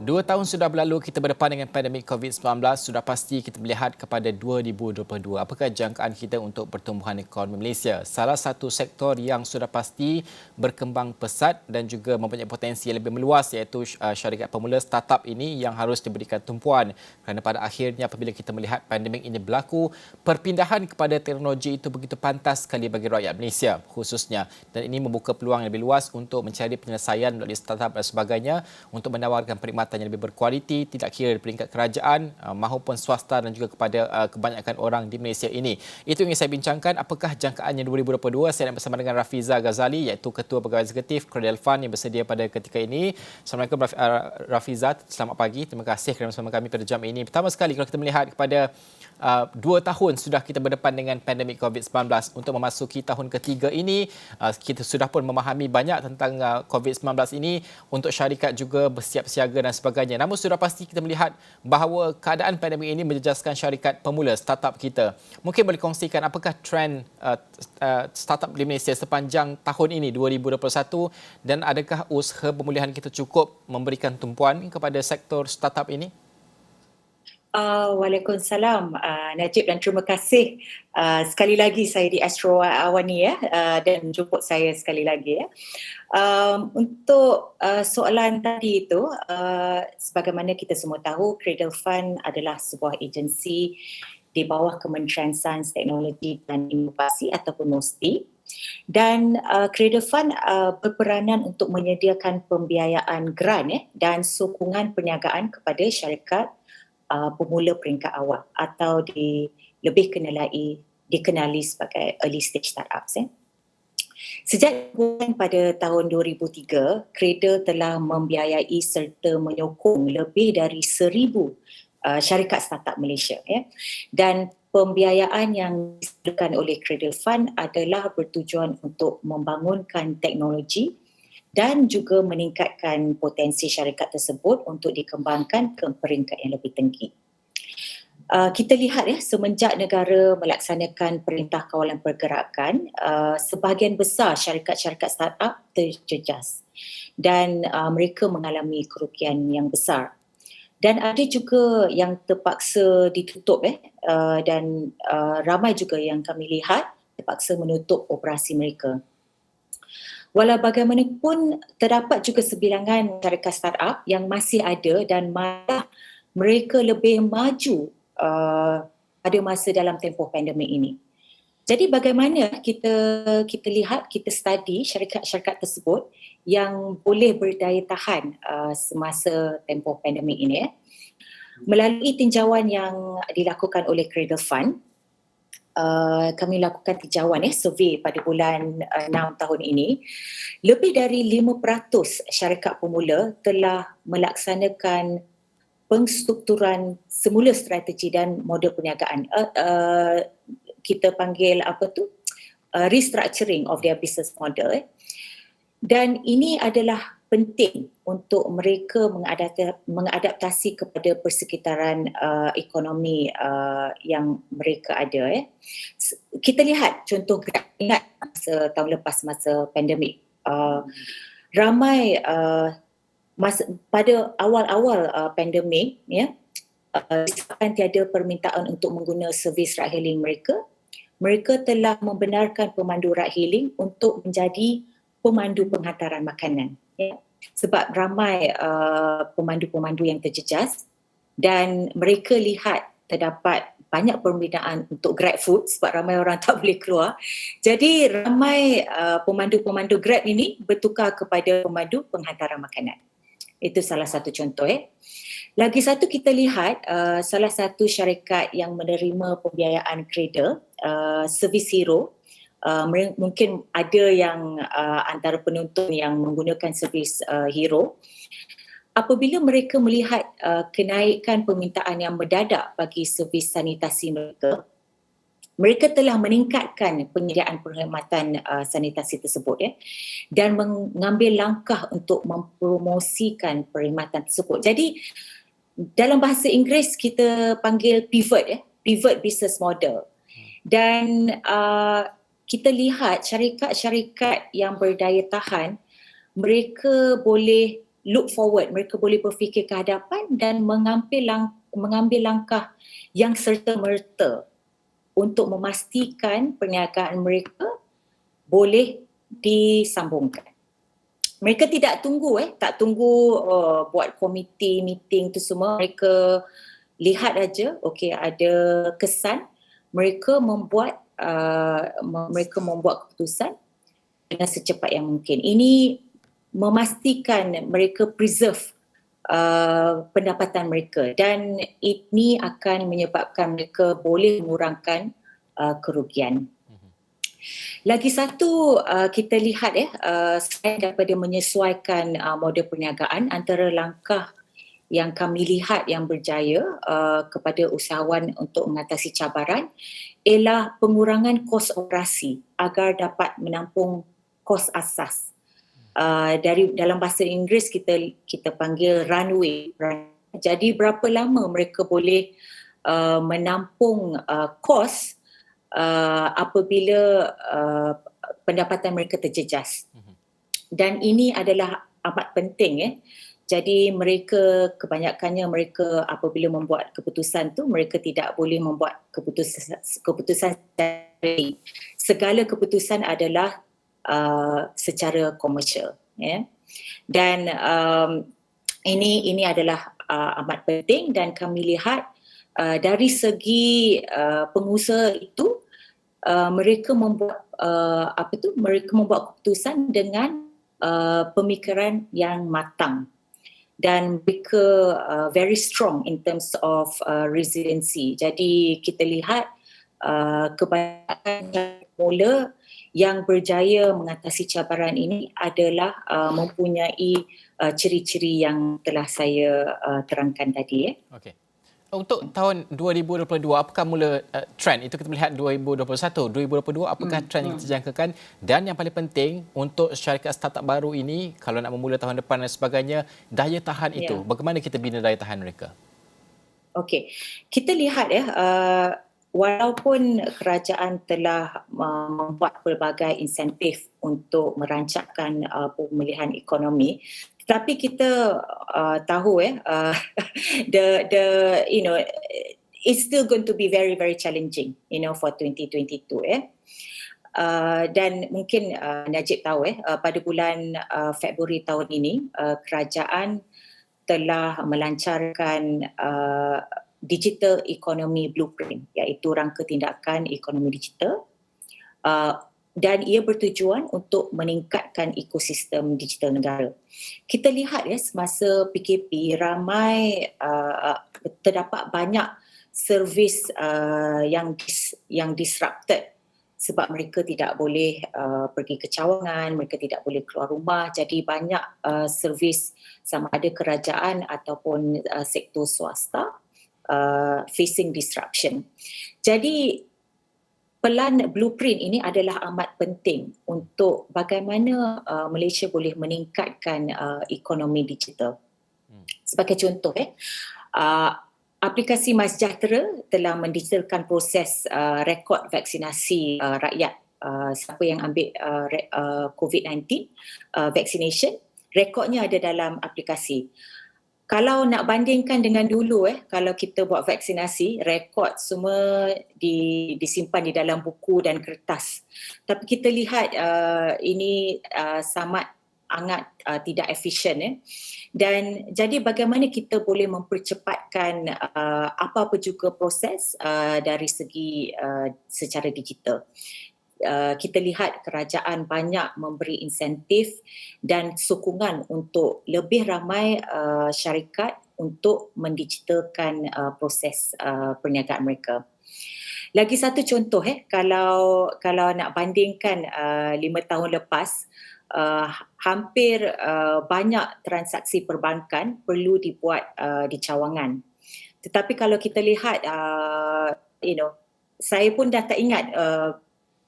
2 tahun sudah berlalu kita berdepan dengan pandemik COVID-19, sudah pasti kita melihat kepada 2022. Apakah jangkaan kita untuk pertumbuhan ekonomi Malaysia? Salah satu sektor yang sudah pasti berkembang pesat dan juga mempunyai potensi yang lebih meluas iaitu syarikat pemula startup ini yang harus diberikan tumpuan. Kerana pada akhirnya apabila kita melihat pandemik ini berlaku, perpindahan kepada teknologi itu begitu pantas sekali bagi rakyat Malaysia khususnya. Dan ini membuka peluang yang lebih luas untuk mencari penyelesaian melalui startup dan sebagainya untuk menawarkan perkhidmatan yang lebih berkualiti, tidak kira di peringkat kerajaan maupun swasta dan juga kepada kebanyakan orang di Malaysia ini. Itu yang saya bincangkan. Apakah jangkaannya 2022? Saya nak bersama dengan Rafiza Ghazali iaitu Ketua Pegawai Eksekutif Cradle Fund yang bersedia pada ketika ini. Assalamualaikum Rafiza, selamat pagi. Terima kasih kerana bersama kami pada jam ini. Pertama sekali kalau kita melihat kepada 2 tahun sudah kita berdepan dengan pandemik COVID-19. Untuk memasuki tahun ketiga ini, kita sudah pun memahami banyak tentang COVID-19 ini. Untuk syarikat juga bersiap siaga dan sebagainya. Namun sudah pasti kita melihat bahawa keadaan pandemik ini menjejaskan syarikat pemula, startup kita. Mungkin boleh kongsikan apakah trend startup di Malaysia sepanjang tahun ini 2021 dan adakah usaha pemulihan kita cukup memberikan tumpuan kepada sektor startup ini? Waalaikumsalam Najib, dan terima kasih sekali lagi saya di Astro Awani dan jemput saya sekali lagi ya. Untuk soalan tadi itu, sebagaimana kita semua tahu, Cradle Fund adalah sebuah agensi di bawah Kementerian Sains, Teknologi dan Inovasi ataupun MOSTI. Dan Cradle Fund berperanan untuk menyediakan pembiayaan grant dan sokongan perniagaan kepada syarikat pemula peringkat awal atau lebih dikenali sebagai early stage startups. Sejak dibuat pada tahun 2003, Cradle telah membiayai serta menyokong lebih dari 1,000 syarikat startup Malaysia. Dan pembiayaan yang disediakan oleh Cradle Fund adalah bertujuan untuk membangunkan teknologi dan juga meningkatkan potensi syarikat tersebut untuk dikembangkan ke peringkat yang lebih tinggi. Kita lihat semenjak negara melaksanakan Perintah Kawalan Pergerakan, sebahagian besar syarikat-syarikat startup terjejas dan mereka mengalami kerugian yang besar. Dan ada juga yang terpaksa ditutup dan ramai juga yang kami lihat terpaksa menutup operasi mereka. Walau bagaimanapun, terdapat juga sebilangan syarikat startup yang masih ada dan malah mereka lebih maju pada masa dalam tempoh pandemik ini. Jadi bagaimana kita lihat, kita study syarikat-syarikat tersebut yang boleh berdaya tahan semasa tempoh pandemik ini. Melalui tinjauan yang dilakukan oleh Cradle Fund, kami lakukan tinjauan survey pada bulan 6 tahun ini. Lebih dari 5% syarikat pemula telah melaksanakan pengstrukturan semula strategi dan model perniagaan. Kita panggil restructuring of their business model. Dan ini adalah penting untuk mereka mengadaptasi kepada persekitaran ekonomi yang mereka ada. Kita lihat contoh ingat masa tahun lepas, masa pandemik. Ramai pada awal-awal pandemik disebabkan tiada permintaan untuk menggunakan servis ride hailing mereka telah membenarkan pemandu ride hailing untuk menjadi pemandu penghantaran makanan. Sebab ramai pemandu-pemandu yang terjejas dan mereka lihat terdapat banyak permintaan untuk Grab Food sebab ramai orang tak boleh keluar. Jadi ramai pemandu-pemandu Grab ini bertukar kepada pemandu penghantaran makanan. Itu salah satu contoh. Lagi satu kita lihat salah satu syarikat yang menerima pembiayaan Cradle, Service Hero. Mungkin ada yang antara penonton yang menggunakan servis Hero. Apabila mereka melihat kenaikan permintaan yang mendadak bagi servis sanitasi mereka telah meningkatkan penyediaan perkhidmatan sanitasi tersebut dan mengambil langkah untuk mempromosikan perkhidmatan tersebut. Jadi dalam bahasa Inggeris kita panggil pivot business model. Dan kita lihat syarikat-syarikat yang berdaya tahan, mereka boleh look forward, mereka boleh berfikir ke hadapan dan mengambil langkah yang serta-merta untuk memastikan perniagaan mereka boleh disambungkan. Mereka tak tunggu buat komiti, meeting tu semua. Mereka lihat aja, okey, ada kesan, mereka membuat keputusan dengan secepat yang mungkin. Ini memastikan mereka preserve pendapatan mereka, dan ini akan menyebabkan mereka boleh mengurangkan kerugian. Lagi satu, kita lihat selain daripada menyesuaikan model perniagaan, antara langkah yang kami lihat yang berjaya kepada usahawan untuk mengatasi cabaran ialah pengurangan kos operasi agar dapat menampung kos asas. Dalam bahasa Inggeris kita panggil runway. Jadi berapa lama mereka boleh menampung kos apabila pendapatan mereka terjejas. Dan ini adalah amat penting. Jadi kebanyakannya mereka apabila membuat keputusan tu, mereka tidak boleh membuat keputusan sendiri. Segala keputusan adalah secara komersial. Dan ini adalah amat penting, dan kami lihat dari segi pengusaha itu, mereka membuat keputusan dengan pemikiran yang matang, dan mereka very strong in terms of resiliency. Jadi kita lihat kebanyakan mula yang berjaya mengatasi cabaran ini adalah mempunyai ciri-ciri yang telah saya terangkan tadi. Okey. Untuk tahun 2022, apakah mula trend? Itu kita melihat 2021. 2022, apakah trend yang dijangkakan? Dan yang paling penting, untuk syarikat startup baru ini, kalau nak memula tahun depan dan sebagainya, daya tahan itu, bagaimana kita bina daya tahan mereka? Okey, kita lihat walaupun kerajaan telah membuat pelbagai insentif untuk merancangkan pemulihan ekonomi, tetapi kita tahu it's still going to be very very challenging for 2022 dan mungkin Najib tahu pada bulan Februari tahun ini kerajaan telah melancarkan Digital Economy Blueprint, iaitu rangka tindakan ekonomi digital, dan ia bertujuan untuk meningkatkan ekosistem digital negara. Kita lihat semasa PKP terdapat banyak servis yang disrupted sebab mereka tidak boleh pergi ke cawangan, mereka tidak boleh keluar rumah. Jadi banyak servis sama ada kerajaan ataupun sektor swasta facing disruption. Jadi pelan blueprint ini adalah amat penting untuk bagaimana Malaysia boleh meningkatkan ekonomi digital. Sebagai contoh, aplikasi MySejahtera telah mendigitalkan proses rekod vaksinasi rakyat. Siapa yang ambil COVID-19 vaccination, rekodnya ada dalam aplikasi. Kalau nak bandingkan dengan dulu, kalau kita buat vaksinasi, rekod semua disimpan di dalam buku dan kertas. Tapi kita lihat ini sangat tidak efisien. Dan jadi bagaimana kita boleh mempercepatkan apa-apa juga proses dari segi secara digital. Kita lihat kerajaan banyak memberi insentif dan sokongan untuk lebih ramai syarikat untuk mendigitalkan proses perniagaan mereka. Lagi satu contoh, kalau nak bandingkan 5 tahun lepas, hampir banyak transaksi perbankan perlu dibuat di cawangan. Tetapi kalau kita lihat, saya pun dah tak ingat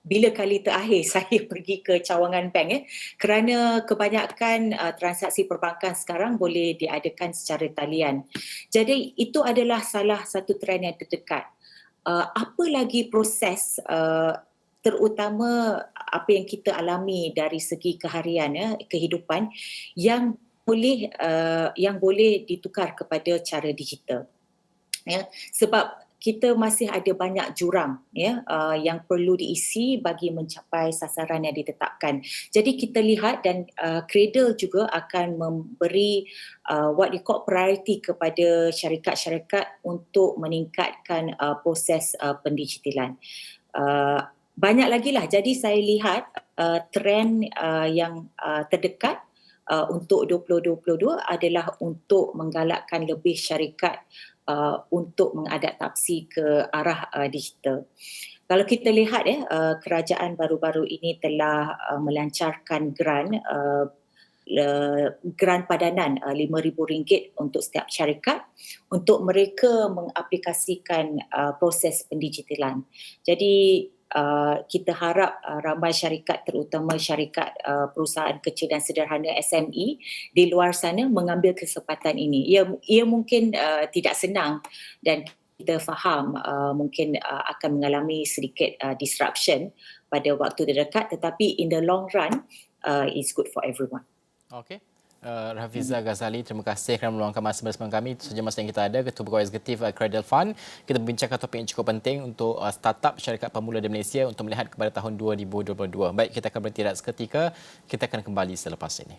bila kali terakhir saya pergi ke cawangan bank kerana kebanyakan transaksi perbankan sekarang boleh diadakan secara talian. Jadi itu adalah salah satu trend yang terdekat. Apa lagi proses terutama apa yang kita alami dari segi keharian kehidupan yang yang boleh ditukar kepada cara digital. Ya, sebab kita masih ada banyak jurang ya yang perlu diisi bagi mencapai sasaran yang ditetapkan. Jadi kita lihat dan Cradle juga akan memberi what you call priority kepada syarikat-syarikat untuk meningkatkan proses pendigitalan. Banyak lagi lah. Jadi saya lihat trend yang terdekat untuk 2022 adalah untuk menggalakkan lebih syarikat untuk mengadaptasi ke arah digital. Kalau kita lihat kerajaan baru-baru ini telah melancarkan grant padanan RM5,000 untuk setiap syarikat untuk mereka mengaplikasikan proses pendigitalan. Jadi kita harap ramai syarikat, terutama syarikat perusahaan kecil dan sederhana SME di luar sana mengambil kesempatan ini. Ia mungkin tidak senang dan kita faham mungkin akan mengalami sedikit disruption pada waktu terdekat, tetapi in the long run it's good for everyone. Okey. Rafiza Ghazali, terima kasih kerana meluangkan masa bersama kami. Itu saja masa yang kita ada. Ketua Pegawai Eksekutif Cradle Fund. Kita membincangkan topik yang cukup penting untuk startup syarikat pemula di Malaysia untuk melihat kepada tahun 2022. Baik, kita akan berhenti seketika. Kita akan kembali selepas ini.